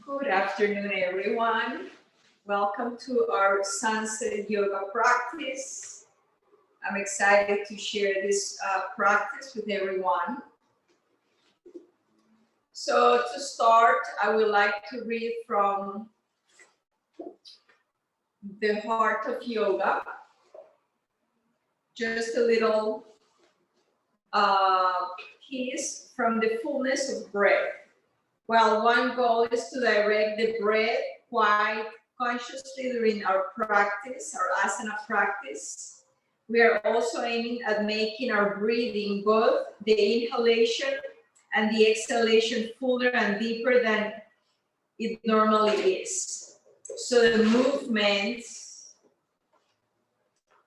Good afternoon, everyone. Welcome to our sunset yoga practice. I'm excited to share this practice with everyone. So to start, I would like to read from The Heart of Yoga, just a little piece from the fullness of breath. Well, one goal is to direct the breath quite consciously during our practice, our asana practice. We are also aiming at making our breathing, both the inhalation and the exhalation, fuller and deeper than it normally is. So the movements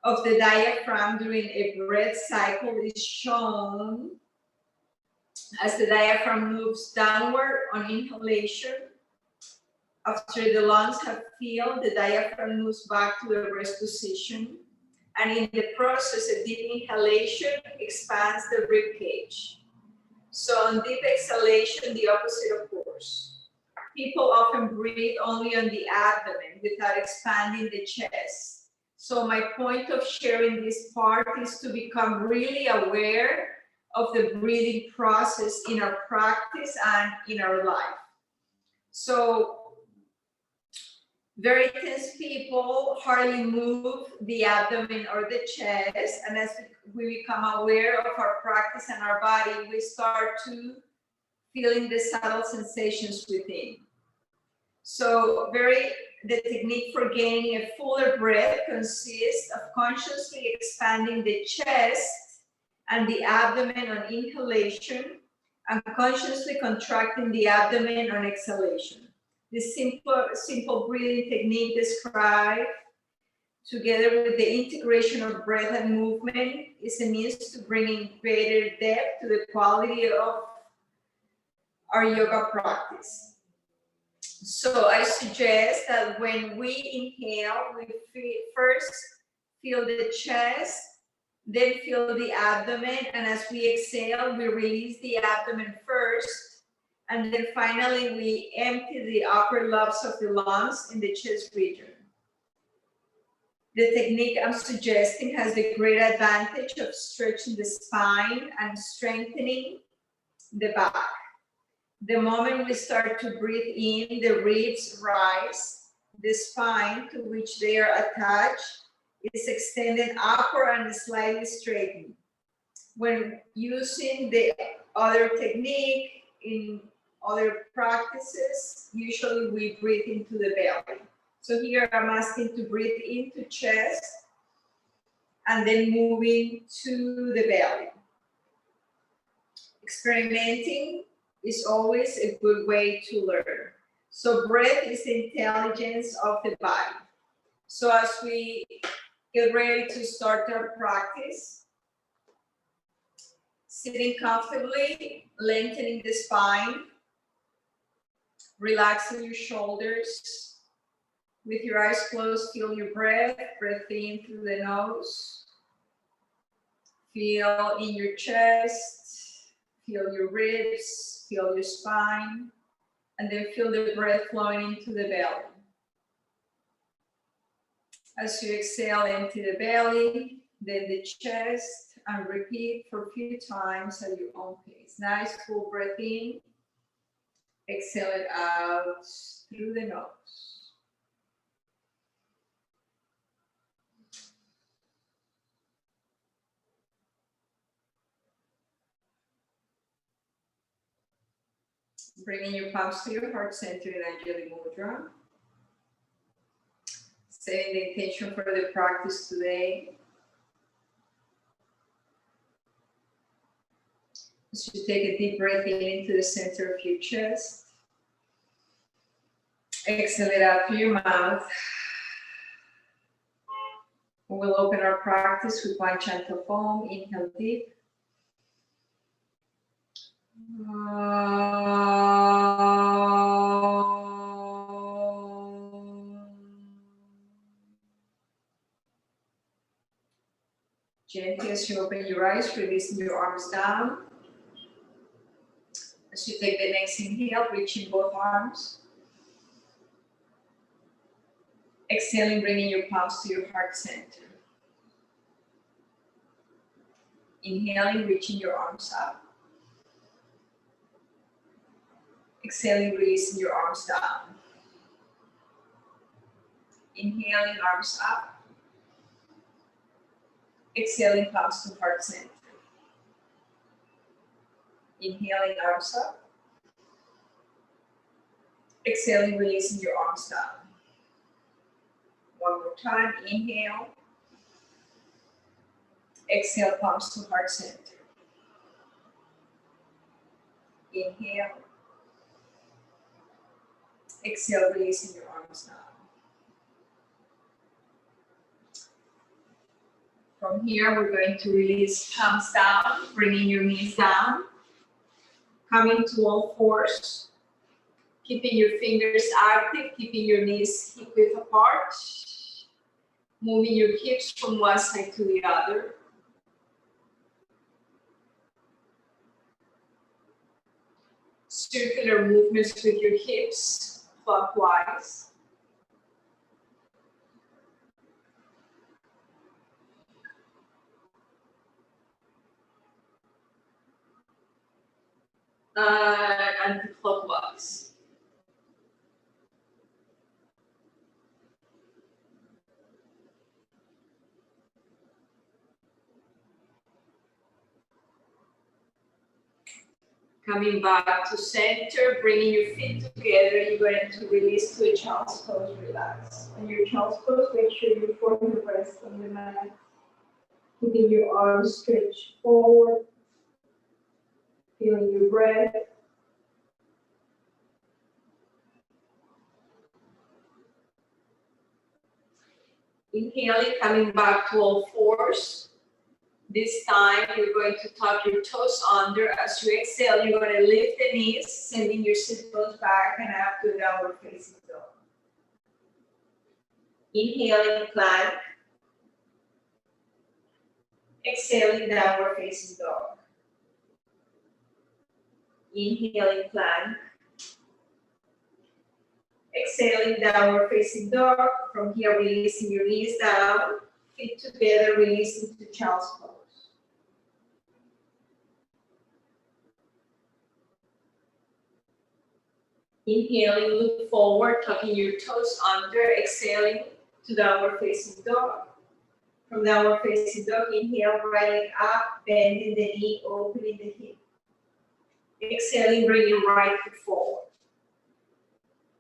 of the diaphragm during a breath cycle is shown as the diaphragm moves downward on inhalation. After the lungs have filled, the diaphragm moves back to the rest position. And in the process, a deep inhalation expands the rib cage. So on deep exhalation, the opposite, of course. People often breathe only on the abdomen without expanding the chest. So my point of sharing this part is to become really aware of the breathing process in our practice and in our life. So very tense people hardly move the abdomen or the chest, and as we become aware of our practice and our body, we start to feeling the subtle sensations within. So the technique for gaining a fuller breath consists of consciously expanding the chest and the abdomen on inhalation, and consciously contracting the abdomen on exhalation. This simple breathing technique described, together with the integration of breath and movement, is a means to bringing greater depth to the quality of our yoga practice. So I suggest that when we inhale, we first feel the chest, then feel the abdomen, and as we exhale, we release the abdomen first, and then finally we empty the upper lobes of the lungs in the chest region. The technique I'm suggesting has the great advantage of stretching the spine and strengthening the back. The moment we start to breathe in, the ribs rise, the spine to which they are attached is extended upward and slightly straightened. When using the other technique in other practices, usually we breathe into the belly. So here I'm asking to breathe into chest and then moving to the belly. Experimenting is always a good way to learn. So breath is the intelligence of the body. So as we get ready to start our practice, sitting comfortably, lengthening the spine, relaxing your shoulders. With your eyes closed, feel your breath. Breathe in through the nose. Feel in your chest. Feel your ribs. Feel your spine. And then feel the breath flowing into the belly. As you exhale, empty the belly, then the chest, and repeat for a few times at your own pace. Nice full breath in. Exhale it out through the nose. Bringing your palms to your heart center in Anjali Mudra. Setting the intention for the practice today. As you take a deep breath in into the center of your chest. Exhale it out through your mouth. We'll open our practice with one chant of Om. Inhale deep. Gently, as you open your eyes, releasing your arms down. As you take the next inhale, reaching both arms. Exhaling, bringing your palms to your heart center. Inhaling, reaching your arms up. Exhaling, releasing your arms down. Inhaling, arms up. Exhaling, palms to heart center. Inhaling, arms up. Exhaling, releasing your arms down. One more time, inhale. Exhale, palms to heart center. Inhale. Exhale, releasing your arms down. From here, we're going to release palms down, bringing your knees down. Coming to all fours. Keeping your fingers active, keeping your knees hip width apart. Moving your hips from one side to the other. Circular movements with your hips, clockwise. Anti-clockwise. Coming back to center, bringing your feet together, you're going to release to a child's pose, relax. On your child's pose, make sure your forehead rests on the mat. Keeping your arms stretched forward. Feeling your breath. Inhaling, coming back to all fours. This time, you're going to tuck your toes under. As you exhale, you're going to lift the knees, sending your sit bones back and up to downward facing dog. Inhaling, plank. Exhaling, downward facing dog. Inhaling, plank. Exhaling, downward facing dog. From here, releasing your knees down, feet together, releasing to child's pose. Inhaling, look forward, tucking your toes under, exhaling to downward facing dog. From downward facing dog, inhale, right leg up, bending the knee, opening the hip. Exhaling, bring your right foot forward.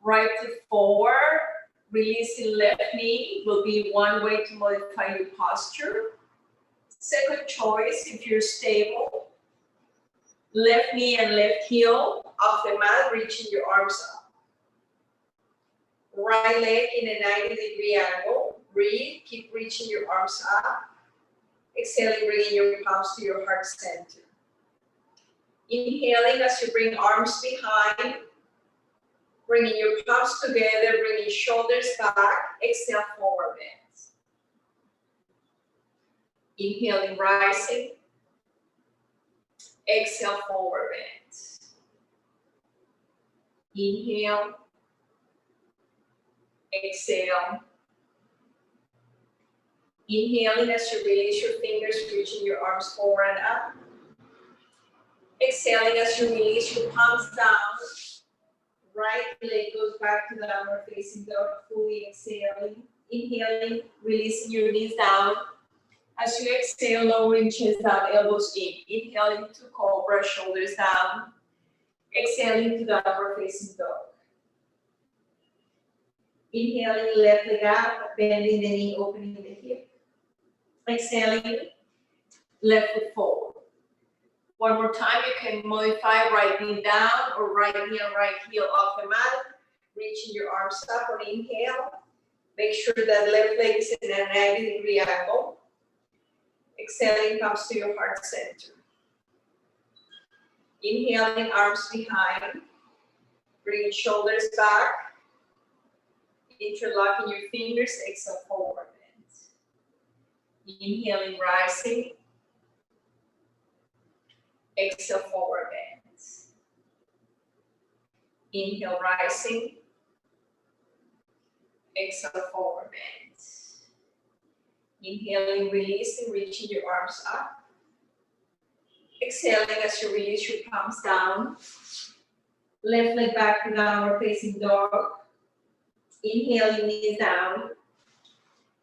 Right foot forward, releasing left knee will be one way to modify your posture. Second choice, if you're stable, left knee and left heel off the mat, reaching your arms up. Right leg in a 90-degree angle. Breathe, keep reaching your arms up. Exhaling, bringing your palms to your heart center. Inhaling as you bring arms behind. Bringing your palms together, bringing shoulders back. Exhale, forward bend. Inhaling, rising. Exhale, forward bend. Inhale. Exhale. Inhaling as you release your fingers, reaching your arms forward and up. Exhaling as you release your palms down. Right leg goes back to downward facing dog, fully exhaling. Inhaling, releasing your knees down. As you exhale, lowering chest down, elbows in. Inhaling to cobra, shoulders down. Exhaling to downward facing dog. Inhaling, left leg up, bending the knee, opening the hip. Exhaling, left foot forward. One more time, you can modify right knee down or right knee and right heel off the mat. Reaching your arms up on inhale. Make sure that left leg is in a 90-degree angle. Exhaling comes to your heart center. Inhaling, arms behind. Bring shoulders back. Interlocking your fingers, exhale, forward bend. Inhaling, rising. Exhale, forward bend. Inhale, rising. Exhale, forward bend. Inhaling, releasing, reaching your arms up. Exhaling as you release your palms down. Left leg back to downward facing dog. Inhaling, knees down.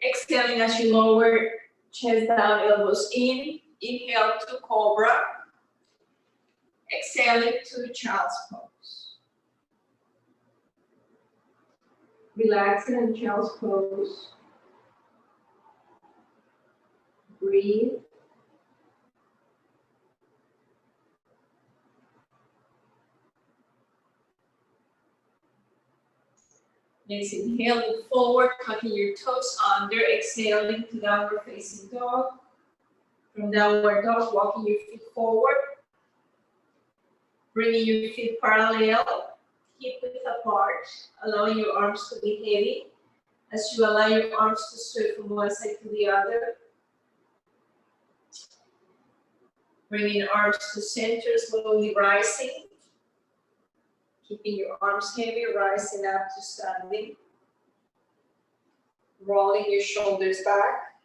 Exhaling as you lower chest down, elbows in. Inhale to cobra. Exhaling to child's pose. Relaxing in child's pose. Breathe. Next inhale, look forward, tucking your toes under, exhaling to downward facing dog. From downward dog, walking your feet forward. Bringing your feet parallel, hip width apart, allowing your arms to be heavy. As you allow your arms to sway from one side to the other. Bringing arms to center, slowly rising. Keeping your arms heavy, rising up to standing. Rolling your shoulders back.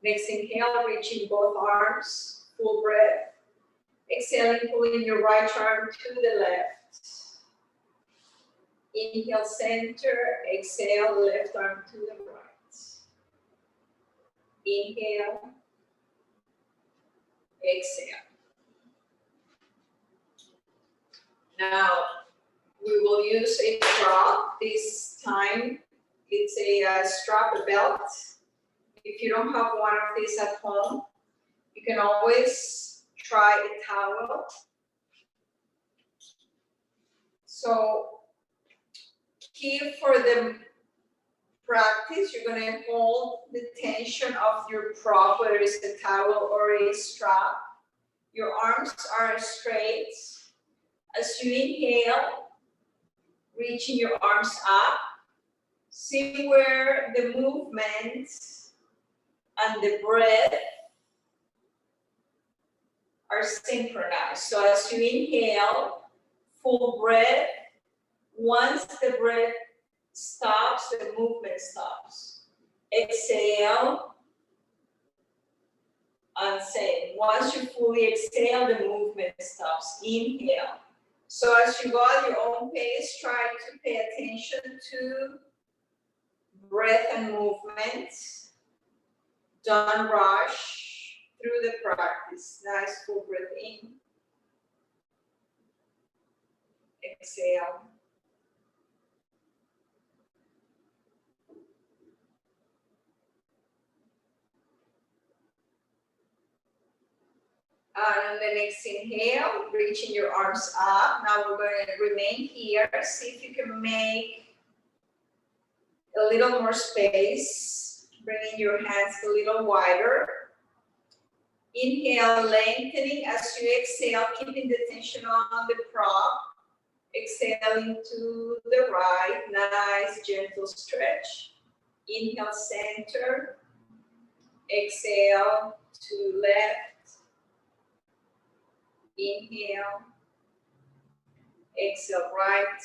Next inhale, reaching both arms, full breath. Exhaling, pulling your right arm to the left. Inhale, center. Exhale, left arm to the right. Inhale. Exhale. Now, we will use a strap. This time, it's a strap, a belt. If you don't have one of these at home, you can always try a towel. So, key for the practice, you're going to hold the tension of your prop, whether it's a towel or a strap. Your arms are straight. As you inhale, reaching your arms up, see where the movement and the breath are synchronized. So as you inhale, full breath. Once the breath stops, the movement stops. Exhale, and same. Once you fully exhale, the movement stops. Inhale. So as you go at your own pace, try to pay attention to breath and movement. Don't rush through the practice. Nice full breath in. Exhale. And on the next inhale, reaching your arms up. Now we're going to remain here. See if you can make a little more space. Bringing your hands a little wider. Inhale, lengthening. As you exhale, keeping the tension on the prop. Exhaling to the right. Nice, gentle stretch. Inhale, center. Exhale to left. Inhale, exhale right,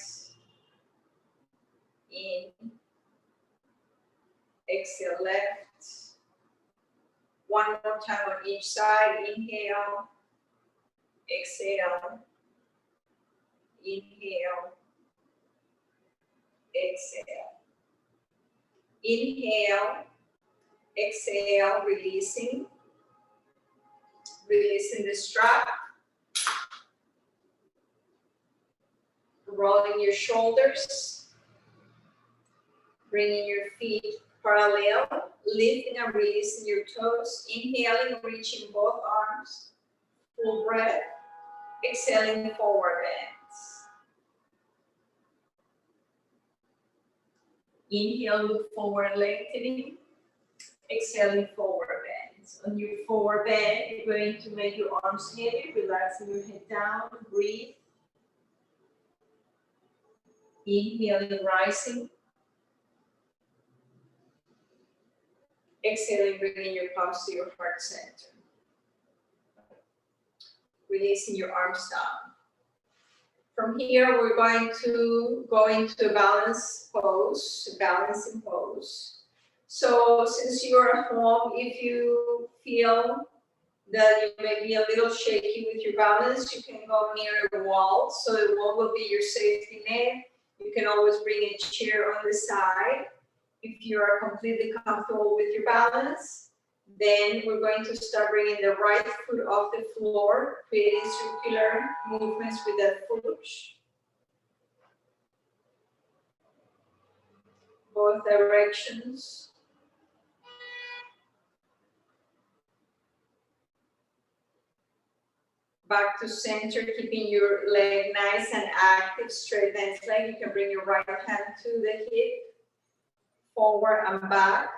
in, exhale left. One more time on each side. Inhale, exhale, inhale, exhale. Inhale, exhale, releasing the strap. Rolling your shoulders, bringing your feet parallel, lifting and releasing your toes, inhaling, reaching both arms, full breath, exhaling, forward bends. Inhale, look forward, lengthening, exhaling, forward bends. On your forward bend, you're going to make your arms heavy, relaxing your head down, breathe. Inhaling, rising. Exhaling, bringing your palms to your heart center. Releasing your arms down. From here, we're going to go into a balance pose, balancing pose. So since you're at home, if you feel that you may be a little shaky with your balance, you can go near a wall. So the wall will be your safety net. You can always bring a chair on the side. If you are completely comfortable with your balance, then we're going to start bringing the right foot off the floor, creating circular movements with that foot. Both directions. Back to center, keeping your leg nice and active, straight dance leg. You can bring your right hand to the hip, forward and back.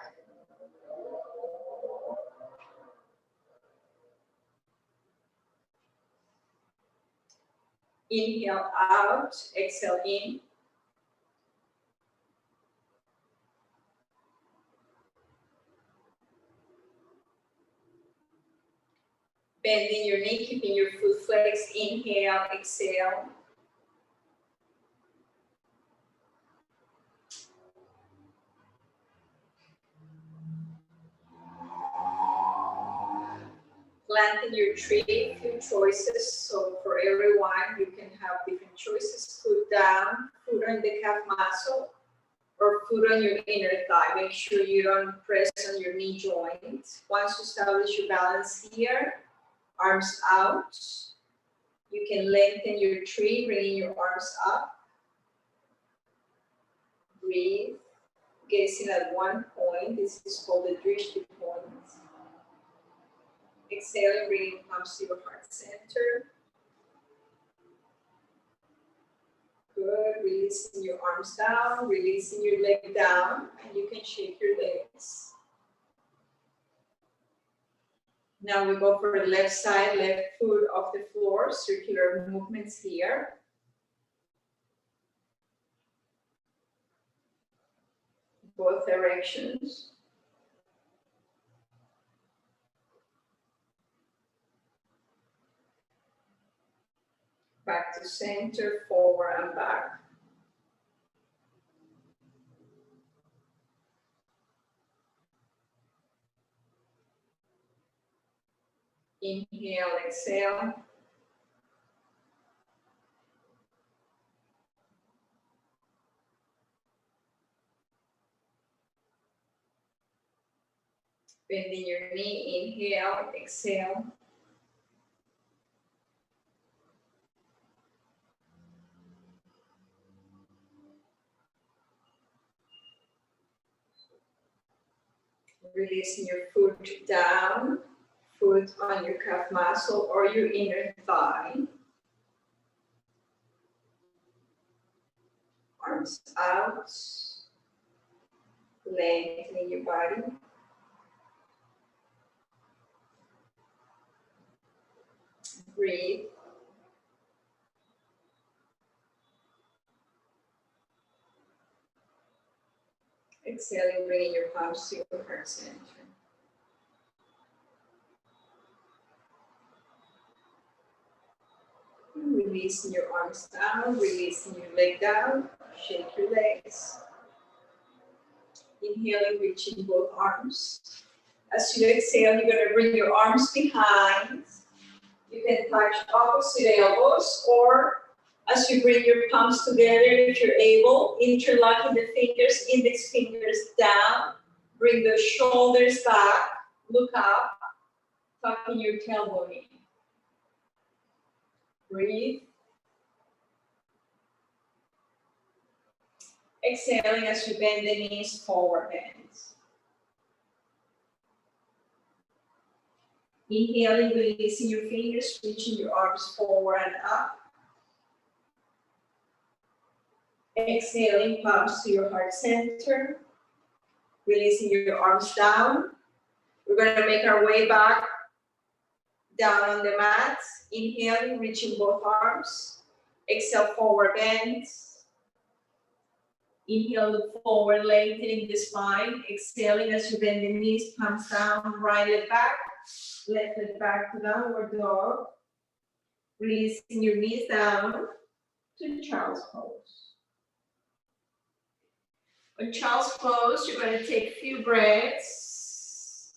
Inhale out, exhale in. Bending your knee, keeping your foot flexed. Inhale, exhale. Planting your tree, few choices. So for everyone, you can have different choices. Foot down, foot on the calf muscle, or foot on your inner thigh. Make sure you don't press on your knee joint. Once you establish your balance here, arms out. You can lengthen your tree, bringing your arms up. Breathe, gazing at one point. This is called the drishti point. Exhaling, bringing palms to your heart center. Good, releasing your arms down, releasing your leg down, and you can shake your legs. Now we go for the left side, left foot off the floor, circular movements here. Both directions. Back to center, forward and back. Inhale, exhale. Bending your knee, inhale, exhale. Releasing your foot down, foot on your calf muscle or your inner thigh. Arms out, lengthening your body. Breathe. Exhaling, bringing your palms to your heart center. Releasing your arms down, releasing your leg down. Shake your legs. Inhaling, reaching both arms. As you exhale, you're going to bring your arms behind. You can touch opposite elbows, or as you bring your palms together, if you're able, interlocking the fingers, index fingers down. Bring the shoulders back, look up, tucking your tailbone in. Breathe. Exhaling as you bend the knees, forward bends. Inhaling, releasing your fingers, reaching your arms forward and up. Exhaling, palms to your heart center. Releasing your arms down. We're going to make our way back down on the mat. Inhaling, reaching both arms. Exhale, forward bend. Inhale, look forward, lengthening the spine. Exhaling as you bend the knees, palms down, right leg back. Left leg back to downward dog. Releasing your knees down. to child's pose. On child's pose, you're going to take a few breaths.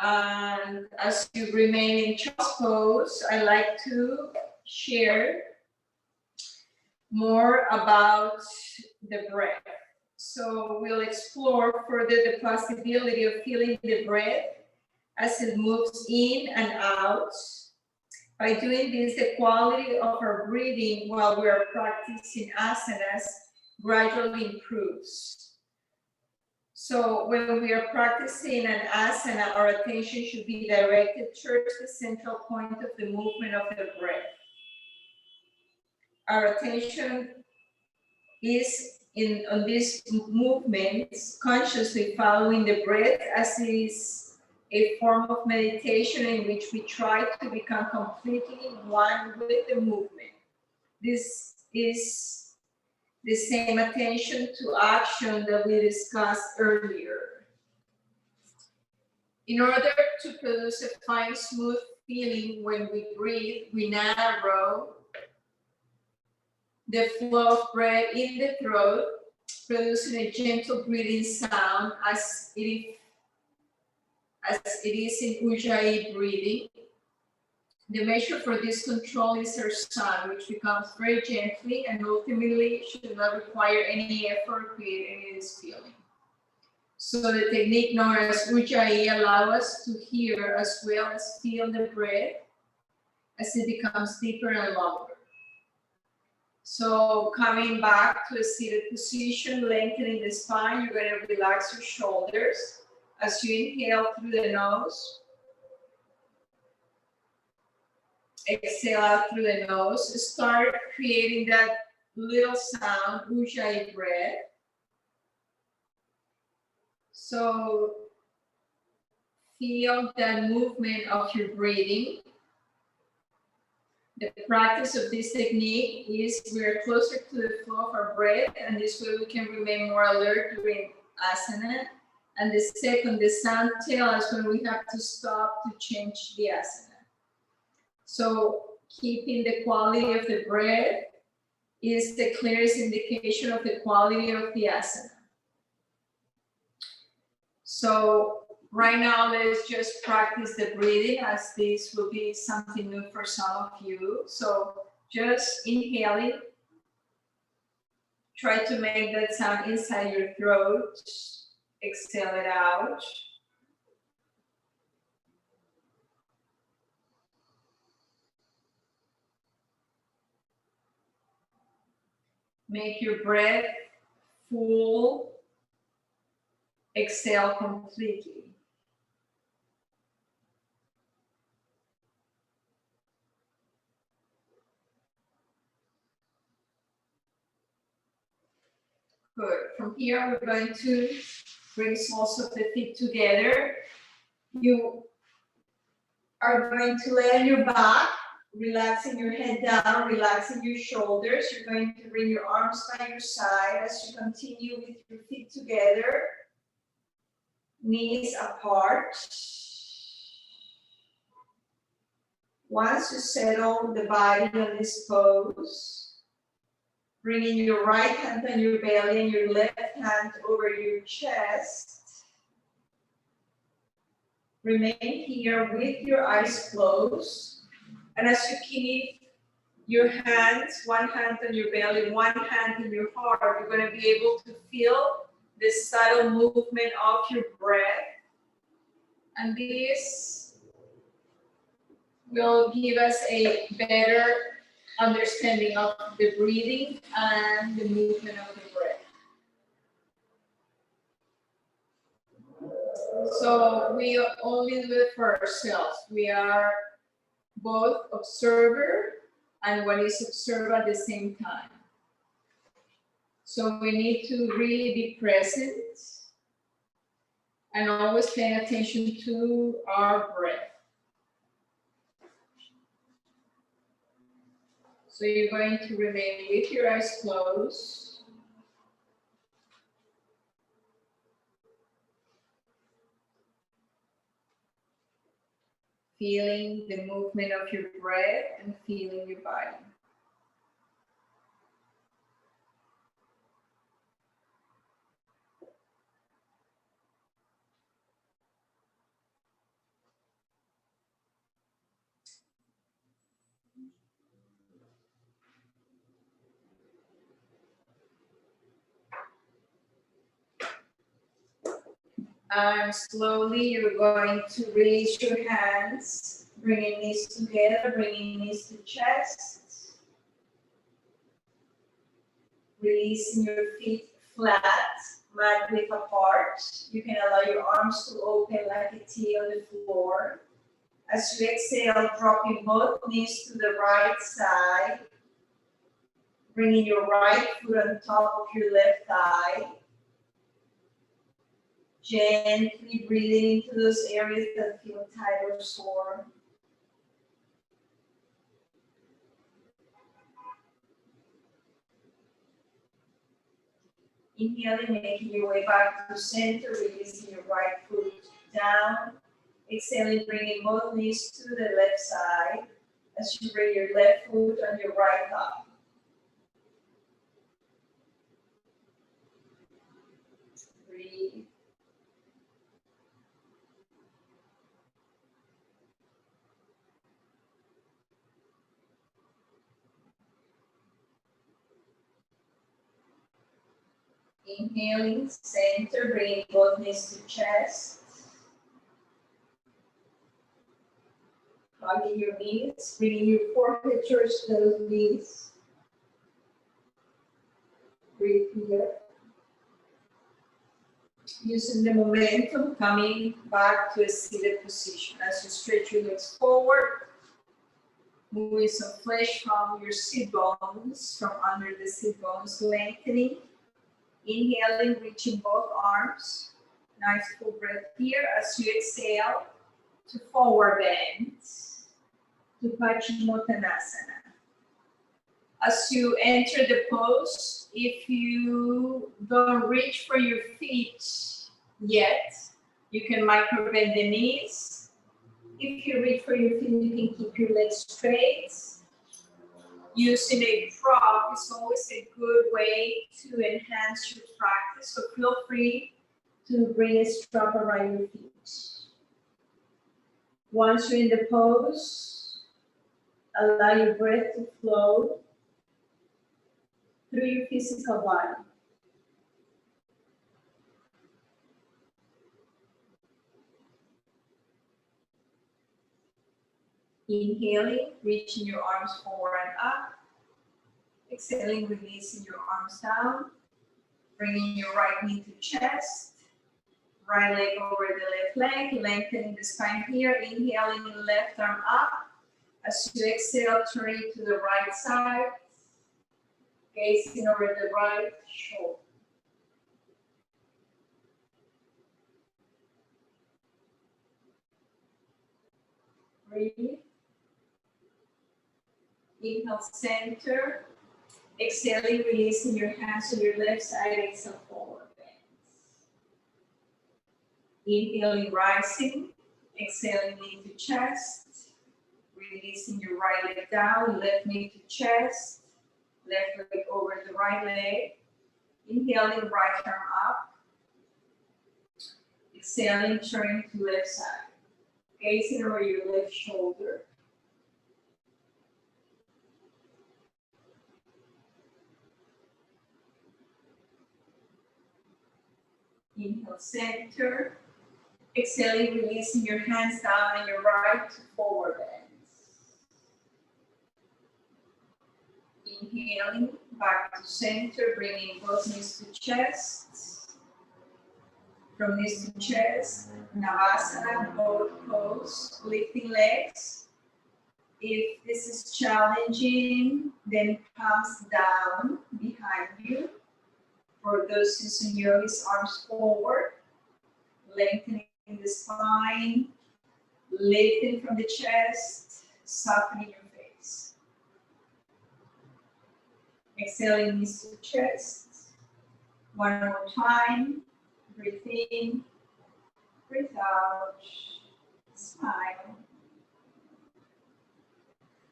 And as you remain in child's pose, I like to share more about the breath. So we'll explore further the possibility of feeling the breath as it moves in and out. By doing this, the quality of our breathing while we are practicing asanas gradually improves. So when we are practicing an asana, our attention should be directed towards the central point of the movement of the breath. Our attention is on these movements, consciously following the breath as it is a form of meditation in which we try to become completely one with the movement. This is the same attention to action that we discussed earlier. In order to produce a fine, smooth feeling when we breathe, we narrow the flow of breath in the throat, producing a gentle breathing sound as it is in Ujjayi breathing. The measure for this control is our sound, which becomes very gently and ultimately should not require any effort to create any of this feeling. So the technique known as Ujjayi allows us to hear as well as feel the breath as it becomes deeper and longer. So coming back to a seated position, lengthening the spine, you're going to relax your shoulders as you inhale through the nose. Exhale out through the nose. Start creating that little sound, Ujjayi breath. So feel the movement of your breathing. The practice of this technique is we're closer to the flow of our breath, and this way we can remain more alert during asana. And the second, the sound tells us when we have to stop to change the asana. So keeping the quality of the breath is the clearest indication of the quality of the asana. So right now, let's just practice the breathing, as this will be something new for some of you. So just inhaling, try to make that sound inside your throat, exhale it out. Make your breath full, exhale completely. Good. From here, we're going to bring soles of the feet together. You are going to lay on your back, relaxing your head down, relaxing your shoulders. You're going to bring your arms by your side as you continue with your feet together, knees apart. Once you settle the body on this pose, bringing your right hand on your belly and your left hand over your chest. Remain here with your eyes closed. And as you keep your hands, one hand on your belly, one hand in your heart, you're going to be able to feel the subtle movement of your breath. And this will give us a better understanding of the breathing and the movement of the breath. So we only do it for ourselves. We are both observer and one is observed at the same time. So we need to really be present and always paying attention to our breath. So you're going to remain with your eyes closed. Feeling the movement of your breath and feeling your body. And slowly you're going to release your hands, bringing knees together, bringing knees to chest. Releasing your feet flat, mat width apart. You can allow your arms to open like a T on the floor. As you exhale, dropping both knees to the right side. Bringing your right foot on top of your left thigh. Gently breathing into those areas that feel tight or sore. Inhaling, making your way back to center, releasing your right foot down. Exhaling, bringing both knees to the left side as you bring your left foot on your right thigh. Breathe. Inhaling, center, bringing both knees to chest. Hugging your knees, bringing your forehead towards those knees. Breathe here. Using the momentum, coming back to a seated position. As you stretch your legs forward, moving some flesh from your sit bones, from under the sit bones, lengthening. Inhaling, reaching both arms. Nice full breath here. As you exhale, to forward bend, to Paschimottanasana. As you enter the pose, if you don't reach for your feet yet, you can micro bend the knees. If you reach for your feet, you can keep your legs straight. Using a prop is always a good way to enhance your practice, so feel free to bring a strap around your feet. Once you're in the pose, allow your breath to flow through your physical body. Inhaling, reaching your arms forward and up. Exhaling, releasing your arms down. Bringing your right knee to chest. Right leg over the left leg, lengthening the spine here. Inhaling, left arm up. As you exhale, turning to the right side. Gazing over the right shoulder. Breathe. Inhale, center. Exhaling, releasing your hands on your left side. Exhale, forward bend. Inhaling, rising. Exhaling, knee to chest. Releasing your right leg down, left knee to chest. Left leg over the right leg. Inhaling, right arm up. Exhaling, turning to left side. Gazing over your left shoulder. Inhale, center. Exhaling, releasing your hands down on your right to forward bend. Inhaling, back to center, bringing both knees to chest. From knees to chest, Shavasana, both pose, lifting legs. If this is challenging, then palms down behind you. For those using yogis, arms forward, lengthening the spine, lifting from the chest, softening your face. Exhaling, knees to chest. One more time. Breathe in, breathe out, smile.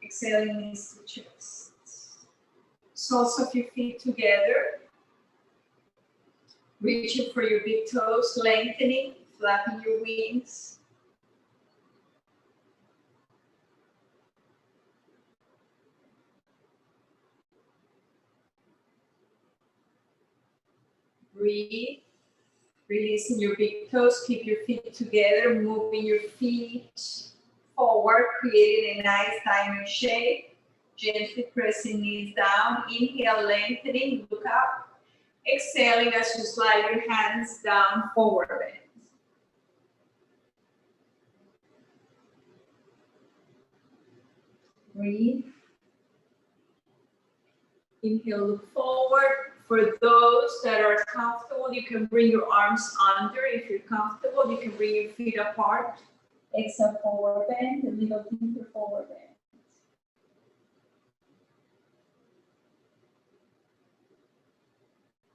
Exhaling, knees to chest. Soles of your feet together. Reaching for your big toes, lengthening, flapping your wings. Breathe. Releasing your big toes, keep your feet together, moving your feet forward, creating a nice diamond shape. Gently pressing knees down. Inhale, lengthening, look up. Exhaling as you slide your hands down, forward bend. Breathe. Inhale, look forward. For those that are comfortable, you can bring your arms under. If you're comfortable, you can bring your feet apart. Exhale, forward bend, a little deeper forward bend.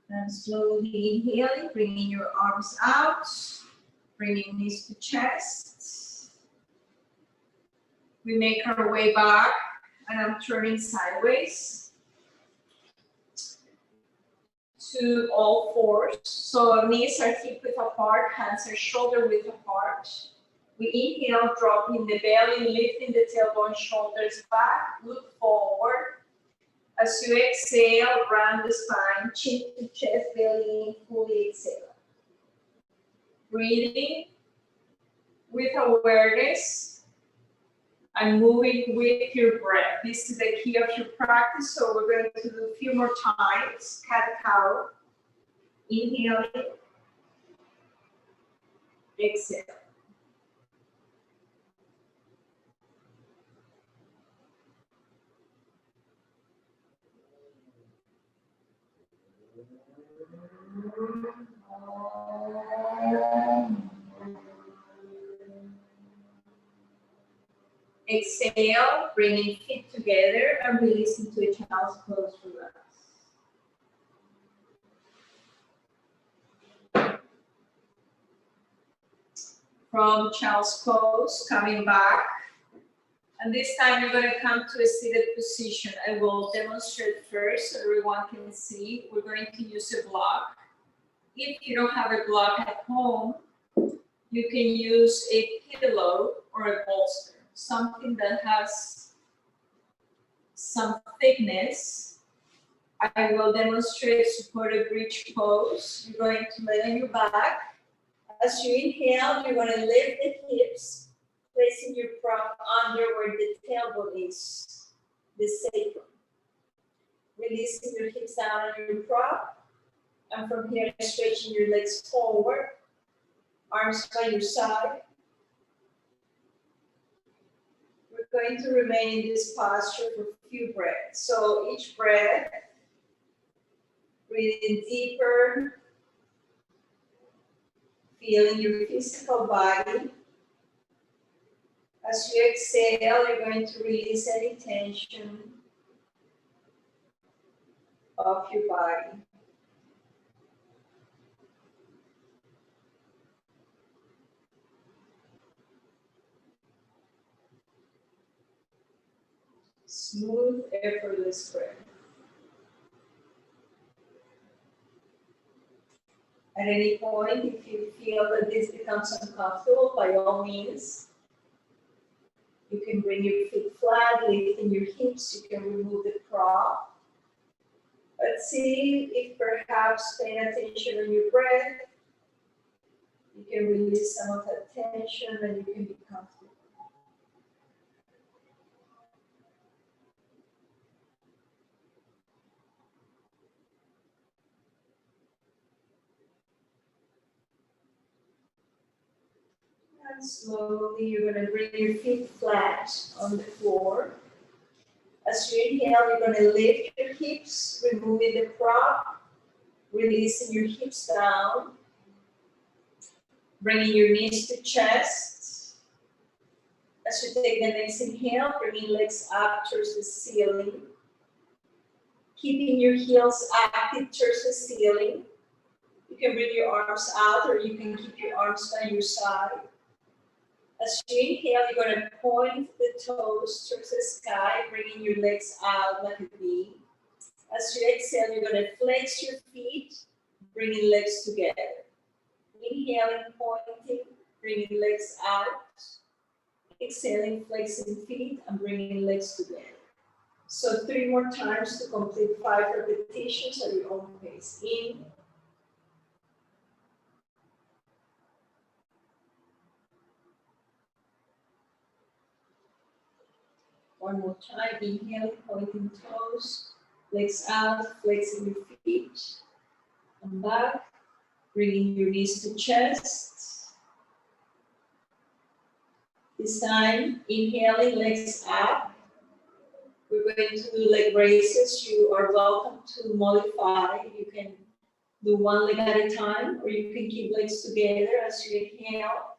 And slowly inhaling, bringing your arms out, bringing knees to chest. We make our way back, and I'm turning sideways to all fours. So knees are hip width apart, hands are shoulder width apart. We inhale, dropping the belly, lifting the tailbone, shoulders back, look forward. As you exhale, round the spine, chin to chest, belly in, fully exhale. Breathing with awareness and moving with your breath. This is the key of your practice, so we're going to do a few more times. Cat-cow. Inhaling. Exhale. Exhale, bringing feet together and releasing to a child's pose for relax. From child's pose, coming back. And this time you're going to come to a seated position. I will demonstrate first so everyone can see. We're going to use a block. If you don't have a block at home, you can use a pillow or a bolster, something that has some thickness. I will demonstrate supported bridge pose. You're going to lay on your back. As you inhale, you're going to lift the hips, placing your prop under where the tailbone is, the sacrum. Releasing your hips down on your prop. And from here, stretching your legs forward, arms by your side. We're going to remain in this posture for a few breaths. So each breath, breathing deeper, feeling your physical body. As you exhale, you're going to release any tension of your body. Smooth, effortless breath. At any point, if you feel that this becomes uncomfortable, by all means, you can bring your feet flat, lifting your hips. You can remove the prop. But see if perhaps paying attention on your breath, you can release some of that tension and you can be comfortable. And slowly, you're going to bring your feet flat on the floor. As you inhale, you're going to lift your hips, removing the prop, releasing your hips down, bringing your knees to chest. As you take the next inhale, bringing legs up towards the ceiling. Keeping your heels active towards the ceiling. You can bring your arms out or you can keep your arms by your side. As you inhale, you're going to point the toes towards the sky, bringing your legs out like a V. As you exhale, you're going to flex your feet, bringing legs together. Inhaling, pointing, bringing legs out. Exhaling, flexing feet, and bringing legs together. So 3 more times to complete 5 repetitions at your own pace. In, One more time. Inhale, pointing toes, legs out, flexing your feet. Come back. Bringing your knees to chest. This time, inhaling, legs up. We're going to do leg raises. You are welcome to modify. You can do one leg at a time, or you can keep legs together as you inhale,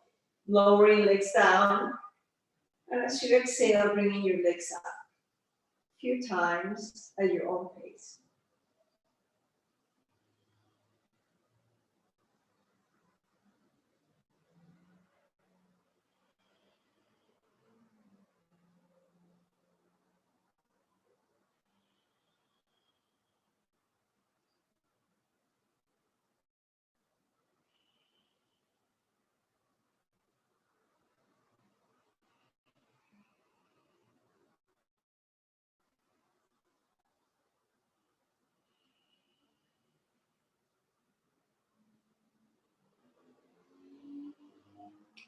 lowering legs down. And as you exhale, bringing your legs up. A few times at your own pace.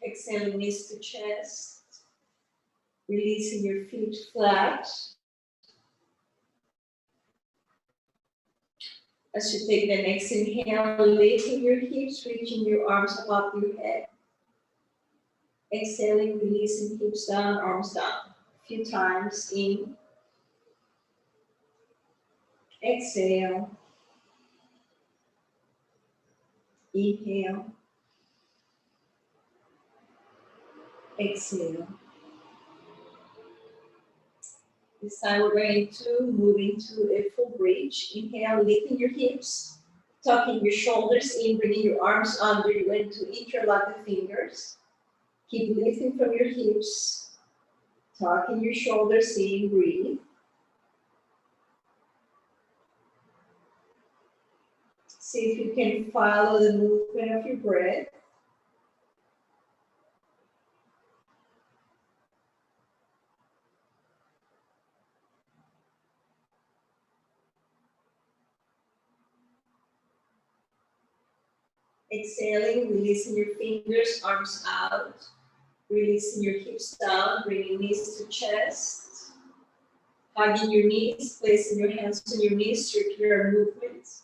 Exhaling knees to chest. Releasing your feet flat. As you take the next inhale, lifting your hips, reaching your arms above your head. Exhaling, releasing hips down, arms down. A few times in. Exhale. Inhale. Exhale. This time we're going to move into a full bridge. Inhale, lifting your hips, tucking your shoulders in, bringing your arms under. You're going to interlock the fingers. Keep lifting from your hips, tucking your shoulders in, breathe. See if you can follow the movement of your breath. Exhaling, releasing your fingers, arms out. Releasing your hips down, bringing knees to chest. Hugging your knees, placing your hands on your knees, circular movements.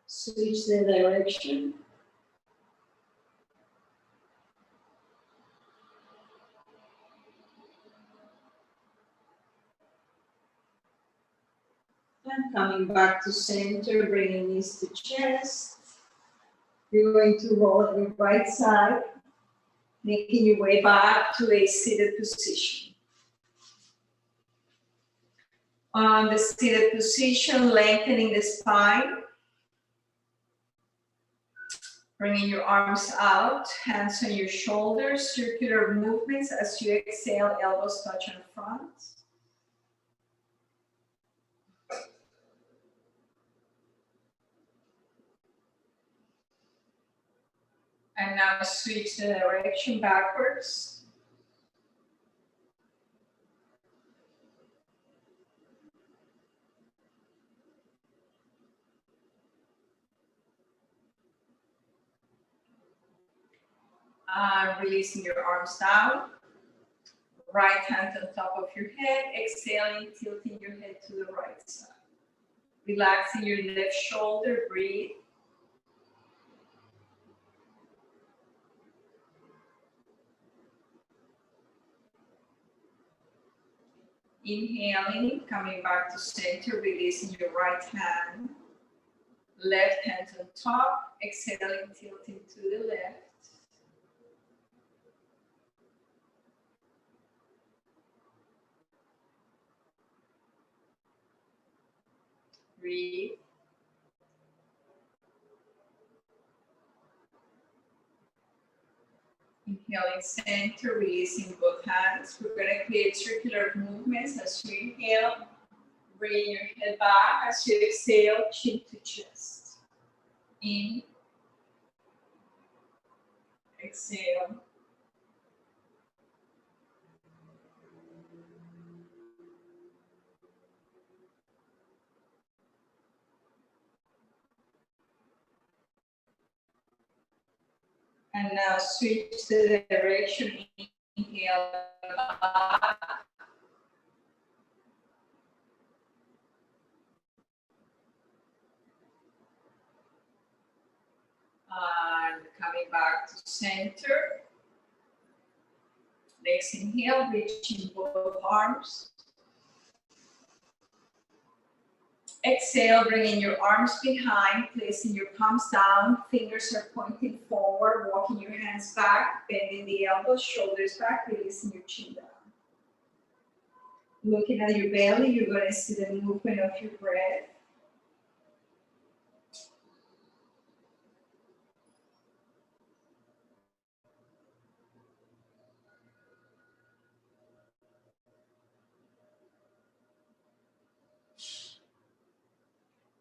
Switch the direction. And coming back to center, bringing knees to chest. You're going to roll on your right side, making your way back to a seated position. On the seated position, lengthening the spine. Bringing your arms out, hands on your shoulders, circular movements as you exhale, elbows touch on front. And now switch the direction backwards. Releasing your arms down. Right hand on top of your head, exhaling, tilting your head to the right side. Relaxing your left shoulder, breathe. Inhaling, coming back to center, releasing your right hand. Left hand on top, exhaling, tilting to the left. Breathe. Inhaling center, releasing both hands. We're going to create circular movements as you inhale. Bring your head back as you exhale, chin to chest. In. Exhale. And now switch the direction. Inhale back. And coming back to center. Next inhale, reaching both arms. Exhale, bringing your arms behind, placing your palms down, fingers are pointing forward, walking your hands back, bending the elbows, shoulders back, releasing your chin down. Looking at your belly, you're going to see the movement of your breath.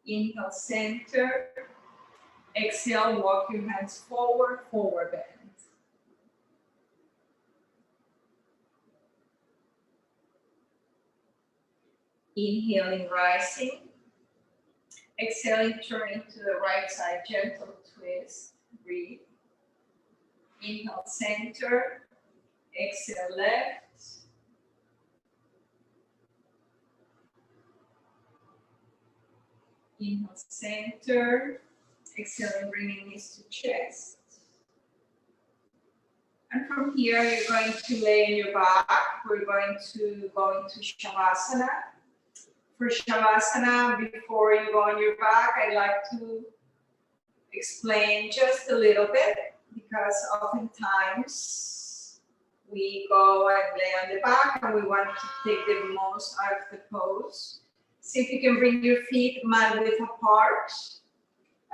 Inhale, center. Exhale, walk your hands forward, forward bend. Inhaling, rising. Exhaling, turning to the right side, gentle twist, breathe. Inhale, center. Exhale, left. Inhale, center. Exhaling, bringing knees to chest. And from here, you're going to lay on your back. We're going to go into Shavasana. For Shavasana, before you go on your back, I'd like to explain just a little bit, because oftentimes we go and lay on the back and we want to take the most out of the pose. See if you can bring your feet mat width apart.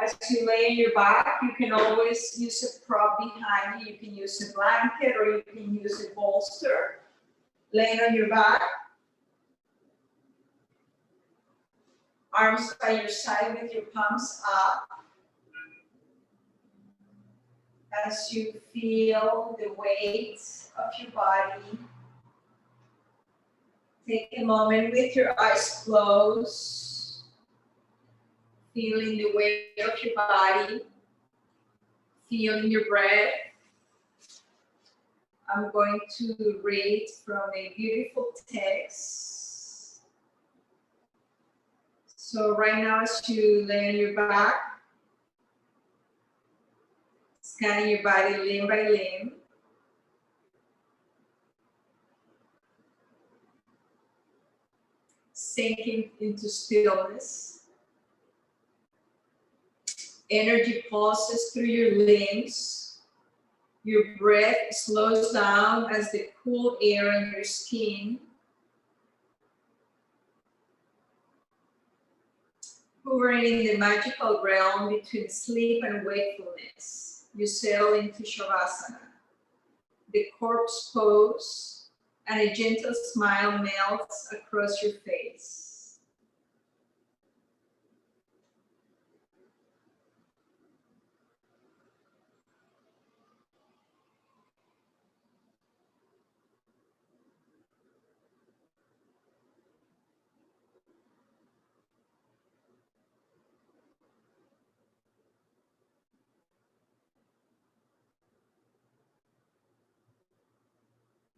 As you lay on your back, you can always use a prop behind you. You can use a blanket or you can use a bolster. Laying on your back. Arms by your side with your palms up. As you feel the weight of your body, take a moment with your eyes closed, feeling the weight of your body, feeling your breath. I'm going to read from a beautiful text. So right now, as you lay on your back, scanning your body limb by limb. Sinking into stillness. Energy pulses through your limbs. Your breath slows down as the cool air in your skin. Hovering in the magical realm between sleep and wakefulness, you settle into Shavasana. The corpse pose, and a gentle smile melts across your face.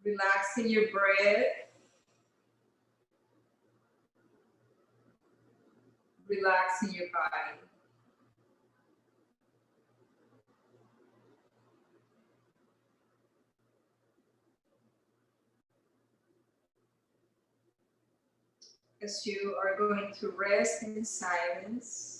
Relaxing your breath. Relaxing your body. As you are going to rest in silence,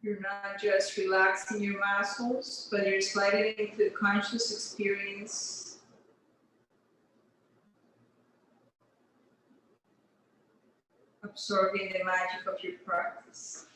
you're not just relaxing your muscles, but you're sliding into a conscious experience. Absorbing the magic of your practice.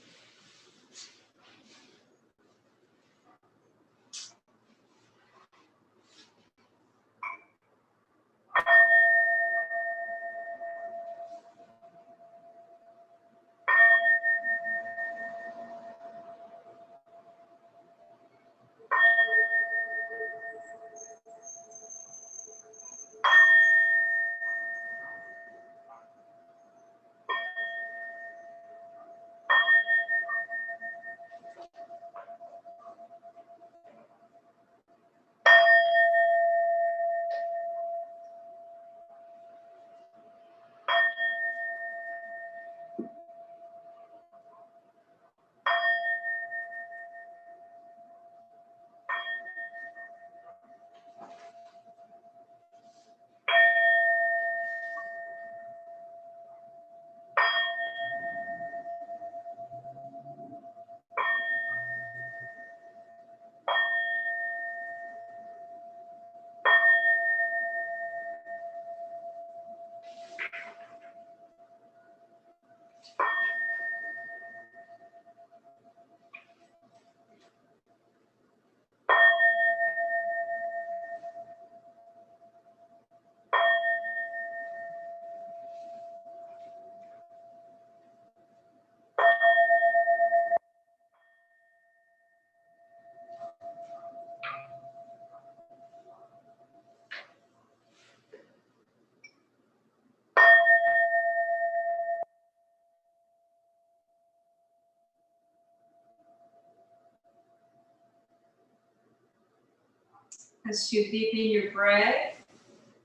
As you deepen your breath,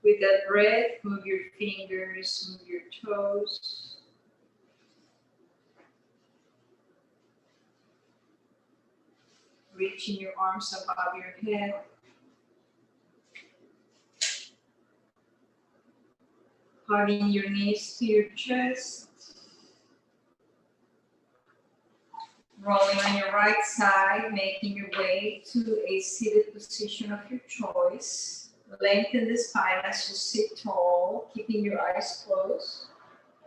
with that breath, move your fingers, move your toes. Reaching your arms above your head. Hugging your knees to your chest. Rolling on your right side, making your way to a seated position of your choice. Lengthen the spine as you sit tall, keeping your eyes closed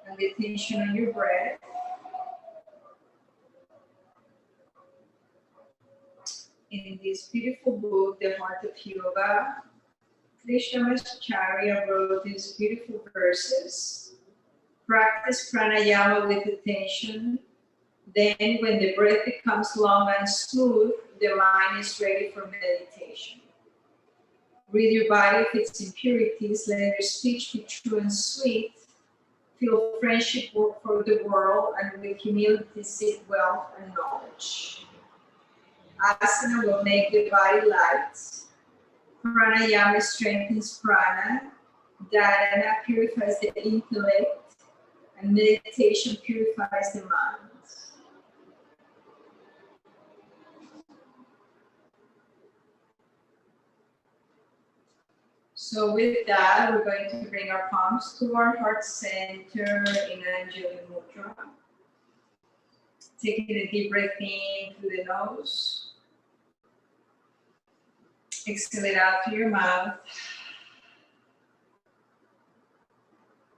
and the attention on your breath. In this beautiful book, The Heart of Yoga, Krishnamacharya wrote these beautiful verses. Practice pranayama with attention. Then, when the breath becomes long and smooth, the mind is ready for meditation. Rid your body of its impurities, let your speech be true and sweet. Feel friendship for the world, and with humility seek wealth and knowledge. Asana will make the body light. Pranayama strengthens prana. Dharana purifies the intellect. And meditation purifies the mind. So with that, we're going to bring our palms to our heart center in Anjali Mudra. Taking a deep breath in through the nose. Exhale it out through your mouth.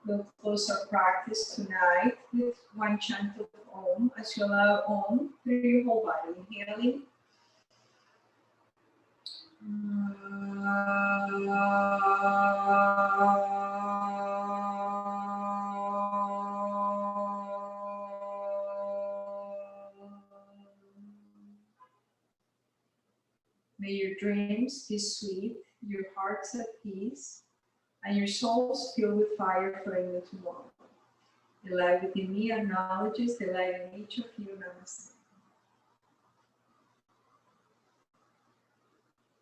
We'll close our practice tonight with one chant of Om as you allow Om through your whole body. Inhaling. May your dreams be sweet, your hearts at peace, and your souls filled with fire for a new tomorrow. The light within me acknowledges the light in each of you. Namaste.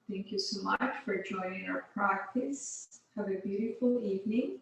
Thank you so much for joining our practice. Have a beautiful evening.